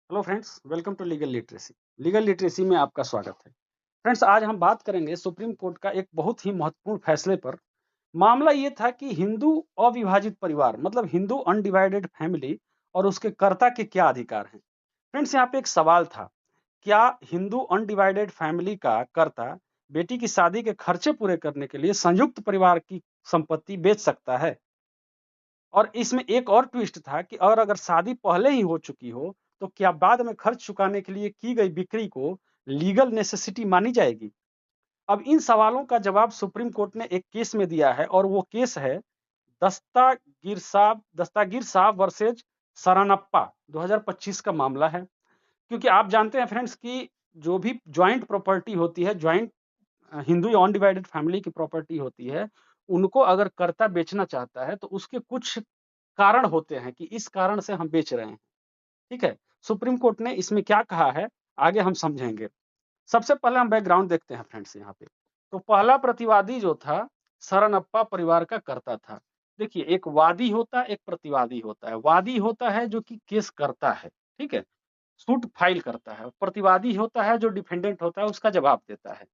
Hello friends, welcome to legal literacy. Legal literacy में आपका स्वागत है। फ्रेंड्स, आज हम बात करेंगे सुप्रीम कोर्ट का एक बहुत ही महत्वपूर्ण फैसले पर। मामला ये था कि हिंदू अविभाजित परिवार मतलब हिंदू अनडिवाइडेड फैमिली और उसके कर्ता के क्या अधिकार हैं। फ्रेंड्स, यहाँ पे एक सवाल था, क्या हिंदू अनडिवाइडेड फैमिली का कर्ता बेटी की शादी के खर्चे पूरे करने के लिए संयुक्त परिवार की संपत्ति बेच सकता है। और इसमें एक और ट्विस्ट था कि और अगर शादी पहले ही हो चुकी हो, तो क्या बाद में खर्च चुकाने के लिए की गई बिक्री को लीगल नेसेसिटी मानी जाएगी? अब इन सवालों का जवाब सुप्रीम कोर्ट ने एक केस में दिया है और वो केस है दस्तागीर साहब वर्सेज सरानप्पा। 2025 का मामला है। क्योंकि आप जानते हैं फ्रेंड्स कि जो भी ज्वाइंट प्रॉपर्टी होती है, ज्वाइंट हिंदू या अनडिवाइडेड फैमिली की प्रॉपर्टी होती है, उनको अगर कर्ता बेचना चाहता है तो उसके कुछ कारण होते हैं कि इस कारण से हम बेच रहे हैं। ठीक है। सुप्रीम कोर्ट ने इसमें क्या कहा है, आगे हम समझेंगे। सबसे पहले हम बैकग्राउंड देखते हैं फ्रेंड्स यहाँ पे। तो पहला प्रतिवादी जो था, सरनप्पा परिवार का कर्ता था। देखिए, एक वादी होता है, एक प्रतिवादी होता है। वादी होता है जो कि केस करता है, ठीक है, सूट फाइल करता है। प्रतिवादी होता है जो डिफेंडेंट होता है, उसका जवाब देता है।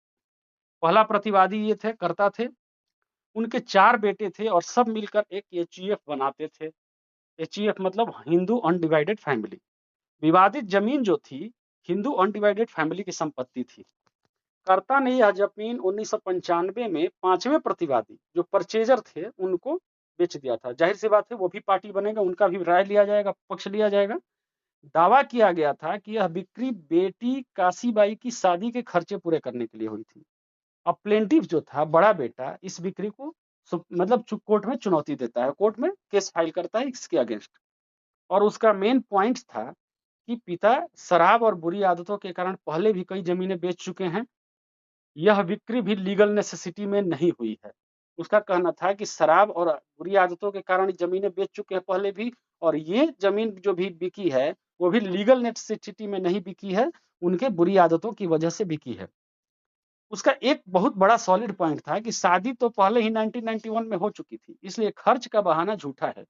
पहला प्रतिवादी ये थे, कर्ता थे। उनके 4 बेटे थे और सब मिलकर एक एचयूएफ बनाते थे। एचयूएफ मतलब हिंदू अनडिवाइडेड फैमिली। विवादित जमीन जो थी, हिंदू अनडिवाइडेड फैमिली की संपत्ति थी। कर्ता ने यह जमीन 1995 में 5वें प्रतिवादी जो परचेजर थे उनको बेच दिया था। जाहिर सी बात है, वो भी पार्टी बनेगा, उनका भी राय लिया जाएगा, पक्ष लिया जाएगा। दावा किया गया था कि यह बिक्री बेटी काशीबाई की शादी के खर्चे पूरे करने के लिए हुई थी। अब प्लेंटिफ जो था, बड़ा बेटा, इस बिक्री को मतलब कोर्ट में चुनौती देता है, कोर्ट में केस फाइल करता है इसके अगेंस्ट। और उसका मेन पॉइंट था कि पिता शराब और बुरी आदतों के कारण पहले भी कई जमीनें बेच चुके हैं। यह बिक्री भी लीगल नेसेसिटी में नहीं हुई है। उसका कहना था कि शराब और बुरी आदतों के कारण जमीनें बेच चुके हैं पहले भी, और ये जमीन जो भी बिकी है वो भी लीगल नेसेसिटी में नहीं बिकी है, उनके बुरी आदतों की वजह से बिकी है। उसका एक बहुत बड़ा सॉलिड पॉइंट था कि शादी तो पहले ही 1991 में हो चुकी थी, इसलिए खर्च का बहाना झूठा है।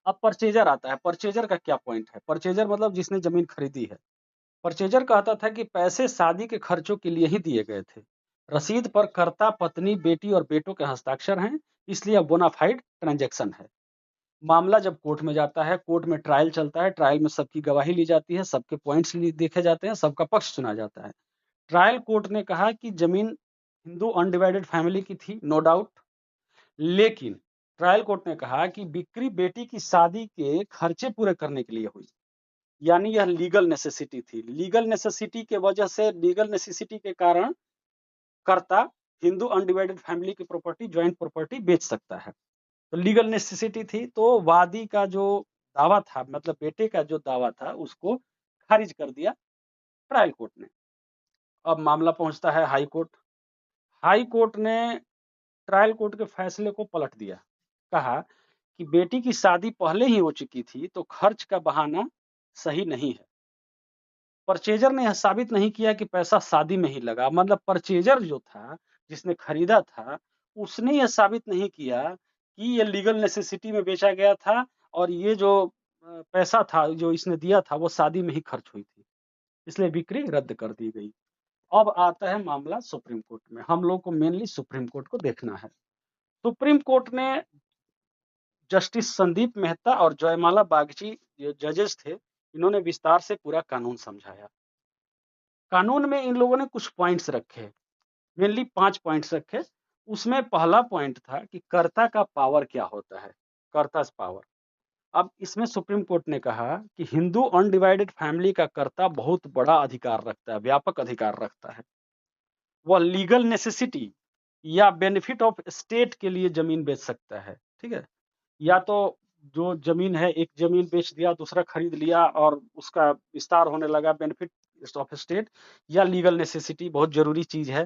अब परचेजर आता है। परचेजर का क्या पॉइंट है? परचेजर मतलब जिसने जमीन खरीदी है। परचेजर कहता था कि पैसे शादी के खर्चों के लिए ही दिए गए थे। रसीद पर कर्ता, पत्नी, बेटी और बेटों के हस्ताक्षर हैं, इसलिए अब बोनाफाइड ट्रांजैक्शन है। मामला जब कोर्ट में जाता है, कोर्ट में ट्रायल चलता है, ट्रायल में सबकी गवाही ली जाती है, सबके पॉइंट्स देखे जाते हैं, सबका पक्ष सुना जाता है। ट्रायल कोर्ट ने कहा कि जमीन हिंदू अनडिवाइडेड फैमिली की थी, नो डाउट। लेकिन ट्रायल कोर्ट ने कहा कि बिक्री बेटी की शादी के खर्चे पूरे करने के लिए हुई, यानी यह लीगल नेसेसिटी थी। लीगल नेसेसिटी के वजह से, लीगल नेसेसिटी के कारण कर्ता हिंदू अनडिवाइडेड फैमिली की प्रॉपर्टी, ज्वाइंट प्रॉपर्टी बेच सकता है। तो लीगल नेसेसिटी थी, तो वादी का जो दावा था, मतलब बेटे का जो दावा था, उसको खारिज कर दिया ट्रायल कोर्ट ने। अब मामला पहुंचता है हाई कोर्ट। हाई कोर्ट ने ट्रायल कोर्ट के फैसले को पलट दिया। कहा कि बेटी की शादी पहले ही हो चुकी थी, तो खर्च का बहाना सही नहीं है। परचेजर ने यह साबित नहीं किया कि पैसा शादी में ही लगा। मतलब परचेजर जो था, जिसने खरीदा था, उसने यह साबित नहीं किया कि ये लीगल नेसेसिटी में बेचा गया था और ये जो पैसा था जो इसने दिया था वो शादी में ही खर्च हुई थी, इसलिए बिक्री रद्द कर दी गई। अब आता है मामला सुप्रीम कोर्ट में। हम लोग को मेनली सुप्रीम कोर्ट को देखना है। सुप्रीम कोर्ट ने जस्टिस संदीप मेहता और जयमाला बागची जो जजेस थे, इन्होंने विस्तार से पूरा कानून समझाया। कानून में इन लोगों ने कुछ पॉइंट्स रखे, मेनली 5 पॉइंट्स रखे। उसमें पहला पॉइंट था कि कर्ता का पावर क्या होता है, कर्तास पावर। अब इसमें सुप्रीम कोर्ट ने कहा कि हिंदू अनडिवाइडेड फैमिली का कर्ता बहुत बड़ा अधिकार रखता है, व्यापक अधिकार रखता है। वह लीगल नेसेसिटी या बेनिफिट ऑफ स्टेट के लिए जमीन बेच सकता है, ठीक है। या तो जो जमीन है, एक जमीन बेच दिया, दूसरा खरीद लिया और उसका विस्तार होने लगा, बेनिफिट ऑफ स्टेट, या लीगल नेसेसिटी, बहुत जरूरी चीज है,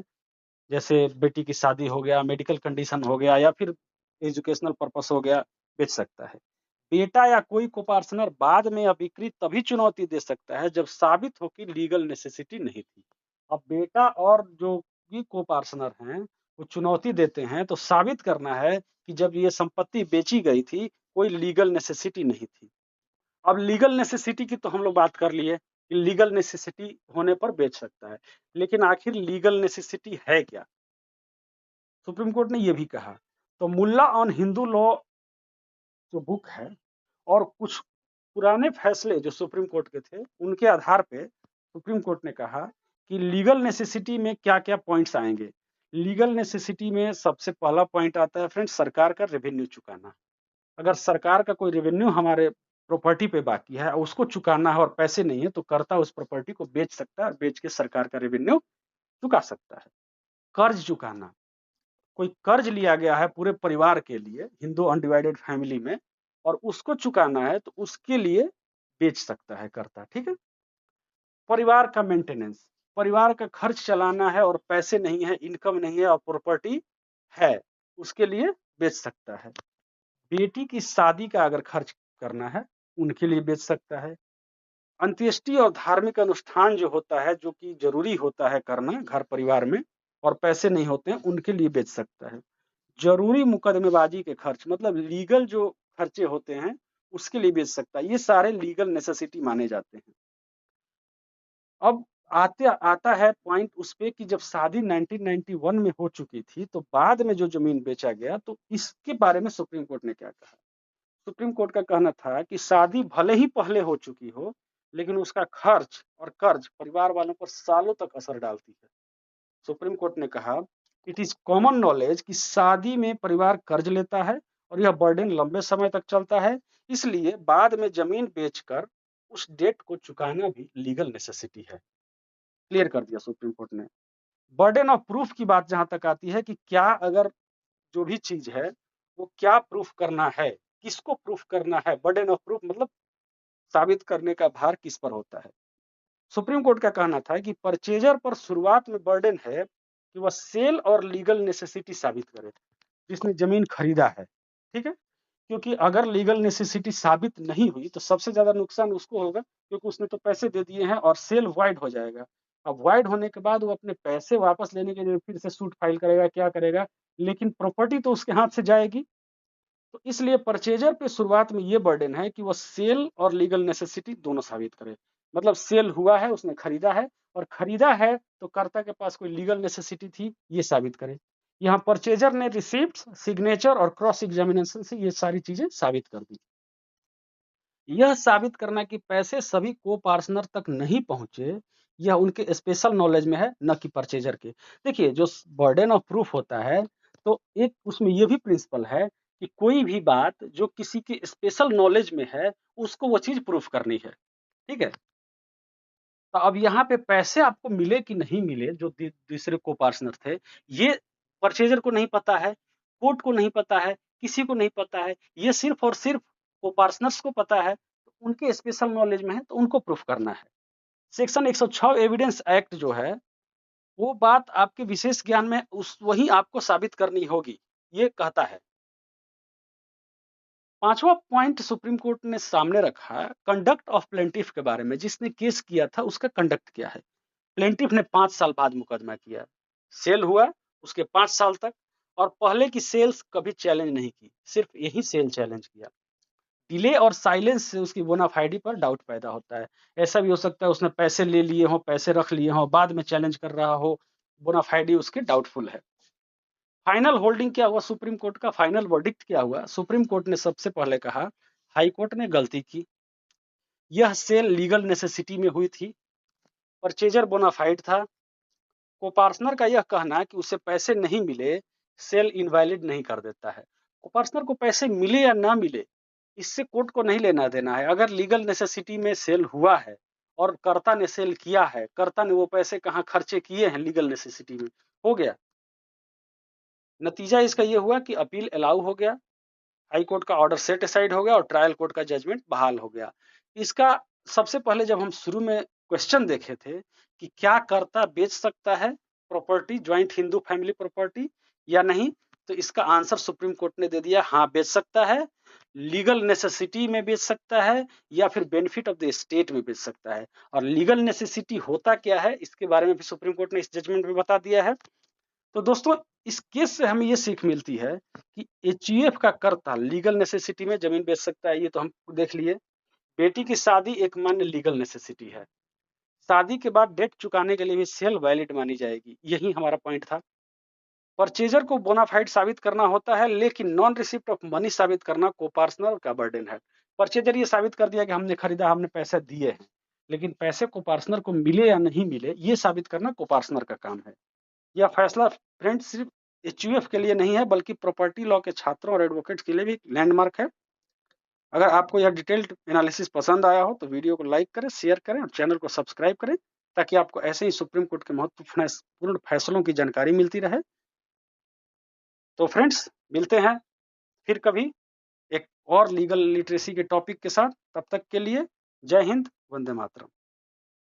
जैसे बेटी की शादी हो गया, मेडिकल कंडीशन हो गया, या फिर एजुकेशनल पर्पस हो गया, बेच सकता है। बेटा या कोई कोपार्टनर बाद में यह बिक्री तभी चुनौती दे सकता है जब साबित हो कि लीगल नेसेसिटी नहीं थी। अब बेटा और जो भी कोपार्टनर हैं वो चुनौती देते हैं, तो साबित करना है कि जब ये संपत्ति बेची गई थी कोई लीगल नेसेसिटी नहीं थी। अब लीगल नेसेसिटी की तो हम लोग बात कर लिए कि लीगल नेसेसिटी होने पर बेच सकता है, लेकिन आखिर लीगल नेसेसिटी है क्या? सुप्रीम कोर्ट ने ये भी कहा। तो मुल्ला ऑन हिंदू लॉ जो बुक है और कुछ पुराने फैसले जो सुप्रीम कोर्ट के थे, उनके आधार पे सुप्रीम कोर्ट ने कहा कि लीगल नेसेसिटी में क्या-क्या पॉइंट्स आएंगे। लीगल नेसेसिटी में सबसे पहला पॉइंट आता है फ्रेंड्स, सरकार का रेवेन्यू चुकाना। अगर सरकार का कोई रेवेन्यू हमारे प्रॉपर्टी पे बाकी है, उसको चुकाना है और पैसे नहीं है, तो कर्ता उस प्रॉपर्टी को बेच सकता है और बेच के सरकार का रेवेन्यू चुका सकता है। कर्ज चुकाना, कोई कर्ज लिया गया है पूरे परिवार के लिए, हिंदू अनडिवाइडेड फैमिली में, और उसको चुकाना है, तो उसके लिए बेच सकता है कर्ता, ठीक है। परिवार का मेंटेनेंस, परिवार का खर्च चलाना है और पैसे नहीं है, इनकम नहीं है और प्रॉपर्टी है, उसके लिए बेच सकता है। बेटी की शादी का अगर खर्च करना है, उनके लिए बेच सकता है। अंत्येष्टि और धार्मिक अनुष्ठान जो होता है, जो कि जरूरी होता है करना घर परिवार में और पैसे नहीं होते हैं, उनके लिए बेच सकता है। जरूरी मुकदमेबाजी के खर्च, मतलब लीगल जो खर्चे होते हैं, उसके लिए बेच सकता है। ये सारे लीगल नेसेसिटी माने जाते हैं। अब आता है पॉइंट उस पे कि जब शादी 1991 में हो चुकी थी, तो बाद में जो जमीन बेचा गया, तो इसके बारे में सुप्रीम कोर्ट ने क्या कहा? सुप्रीम कोर्ट का कहना था कि शादी भले ही पहले हो चुकी हो, लेकिन उसका खर्च और कर्ज परिवार वालों पर सालों तक असर डालती है। सुप्रीम कोर्ट ने कहा, इट इज कॉमन नॉलेज कि शादी में परिवार कर्ज लेता है और यह बर्डन लंबे समय तक चलता है, इसलिए बाद में जमीन बेचकर उस डेट को चुकाना भी लीगल नेसेसिटी है। क्लियर कर दिया सुप्रीम कोर्ट ने। बर्डन ऑफ प्रूफ की बात जहां तक आती है कि क्या अगर जो भी चीज है, वो क्या प्रूफ करना है, किसको प्रूफ करना है, बर्डन ऑफ प्रूफ मतलब साबित करने का भार किस पर होता है। सुप्रीम कोर्ट का कहना था कि परचेजर पर शुरुआत में बर्डन है कि वह सेल और लीगल नेसेसिटी साबित करे, जिसने जमीन खरीदा है, ठीक है। क्योंकि अगर लीगल नेसेसिटी साबित नहीं हुई, तो सबसे ज्यादा नुकसान उसको होगा, क्योंकि उसने तो पैसे दे दिए हैं और सेल वाइड हो जाएगा। अब वाइड होने के बाद वो अपने पैसे वापस लेने के लिए फिर से सूट फाइल करेगा, क्या करेगा, लेकिन प्रॉपर्टी तो उसके हाथ से जाएगी। तो इसलिए परचेजर पे शुरुआत में ये बर्डन है कि वो सेल और लीगल नेसेसिटी दोनों साबित करे। मतलब सेल हुआ है, उसने खरीदा है, और खरीदा है तो कर्ता के पास कोई लीगल नेसेसिटी थी, ये साबित करे। यहाँ परचेजर ने रिसिप्ट, सिग्नेचर और क्रॉस एग्जामिनेशन से ये सारी चीजें साबित कर दी। यह साबित करना कि पैसे सभी को पार्टनर तक नहीं पहुंचे, यह उनके स्पेशल नॉलेज में है, न कि परचेजर के। देखिए, जो बर्डन ऑफ प्रूफ होता है, तो एक उसमें यह भी प्रिंसिपल है कि कोई भी बात जो किसी के स्पेशल नॉलेज में है, उसको वो चीज प्रूफ करनी है, ठीक है। तो अब यहाँ पे पैसे आपको मिले कि नहीं मिले, जो दूसरे को पार्टनर थे, ये परचेजर को नहीं पता है, कोर्ट को नहीं पता है, किसी को नहीं पता है, ये सिर्फ और सिर्फ को पार्टनर्स को पता है। तो उनके स्पेशल नॉलेज में है, तो उनको प्रूफ करना है। सेक्शन 106 एविडेंस एक्ट जो है, वो बात आपके विशेष ज्ञान में उस वही आपको साबित करनी होगी, ये कहता है। पांचवा पॉइंट सुप्रीम कोर्ट ने सामने रखा, कंडक्ट ऑफ प्लेंटिफ के बारे में। जिसने केस किया था, उसका कंडक्ट क्या है। प्लेंटिफ ने 5 साल बाद मुकदमा किया, सेल हुआ उसके 5 साल तक, और पहले की सेल्स कभी चैलेंज नहीं की, सिर्फ यही सेल चैलेंज किया। डिले और साइलेंस से उसकी बोनाफाइडी पर डाउट पैदा होता है। ऐसा भी हो सकता है उसने पैसे ले लिए हो, पैसे रख लिए हो, बाद में चैलेंज कर रहा हो, बोनाफाइडी उसकी डाउटफुल है। फाइनल होल्डिंग क्या हुआ, सुप्रीम कोर्ट का फाइनल वर्डिक्ट क्या हुआ। सुप्रीम कोर्ट ने सबसे पहले कहा, हाई कोर्ट ने गलती की, यह सेल लीगल नेसेसिटी में हुई थी, परचेजर बोनाफाइड था। कोपार्टनर का यह कहना है कि उसे पैसे नहीं मिले, सेल इनवैलिड नहीं कर देता है। कोपार्टनर को पैसे मिले या ना मिले, इससे कोर्ट को नहीं लेना देना है। अगर लीगल नेसेसिटी में सेल हुआ है और कर्ता ने सेल किया है, कर्ता ने वो पैसे कहाँ खर्चे किए हैं लीगल नेसेसिटी में, हो गया। नतीजा इसका ये हुआ कि अपील अलाउ हो गया, हाई कोर्ट का ऑर्डर सेट असाइड हो गया और ट्रायल कोर्ट का जजमेंट बहाल हो गया। इसका सबसे पहले जब हम शुरू में क्वेश्चन देखे थे कि क्या कर्ता बेच सकता है property, joint Hindu family property या नहीं, तो इसका आंसर सुप्रीम कोर्ट ने दे दिया, हाँ बेच सकता है। लीगल नेसेसिटी में बेच सकता है या फिर बेनिफिट ऑफ द स्टेट में बेच सकता है। और लीगल नेसेसिटी होता क्या है, इसके बारे में भी सुप्रीम कोर्ट ने इस जजमेंट में बता दिया है। तो दोस्तों, इस केस से हमें ये सीख मिलती है कि एचयूएफ का कर्ता लीगल नेसेसिटी में जमीन बेच सकता है, ये तो हम देख लिए। बेटी की शादी एक मान्य लीगल नेसेसिटी है। शादी के बाद डेट चुकाने के लिए भी सेल वैलिड मानी जाएगी, यही हमारा पॉइंट था। परचेजर को बोनाफाइड साबित करना होता है, लेकिन नॉन रिसिप्ट ऑफ मनी साबित करना कोपार्सनर का बर्डन है। परचेजर ये साबित कर दिया कि हमने खरीदा, हमने पैसे दिए हैं, लेकिन पैसे कोपार्सनर को मिले या नहीं मिले, ये साबित करना कोपार्सनर का काम है। यह फैसला फ्रेंड्स सिर्फ एचयूएफ के लिए नहीं है, बल्कि प्रॉपर्टी लॉ के छात्रों और एडवोकेट्स के लिए भी लैंडमार्क है। अगर आपको यह डिटेल्ड एनालिसिस पसंद आया हो तो वीडियो को लाइक करें, शेयर करें और चैनल को सब्सक्राइब करें, ताकि आपको ऐसे ही सुप्रीम कोर्ट के महत्वपूर्ण फैसलों की जानकारी मिलती रहे। तो फ्रेंड्स, मिलते हैं फिर कभी एक और लीगल लिटरेसी के टॉपिक के साथ। तब तक के लिए जय हिंद, वंदे मातरम।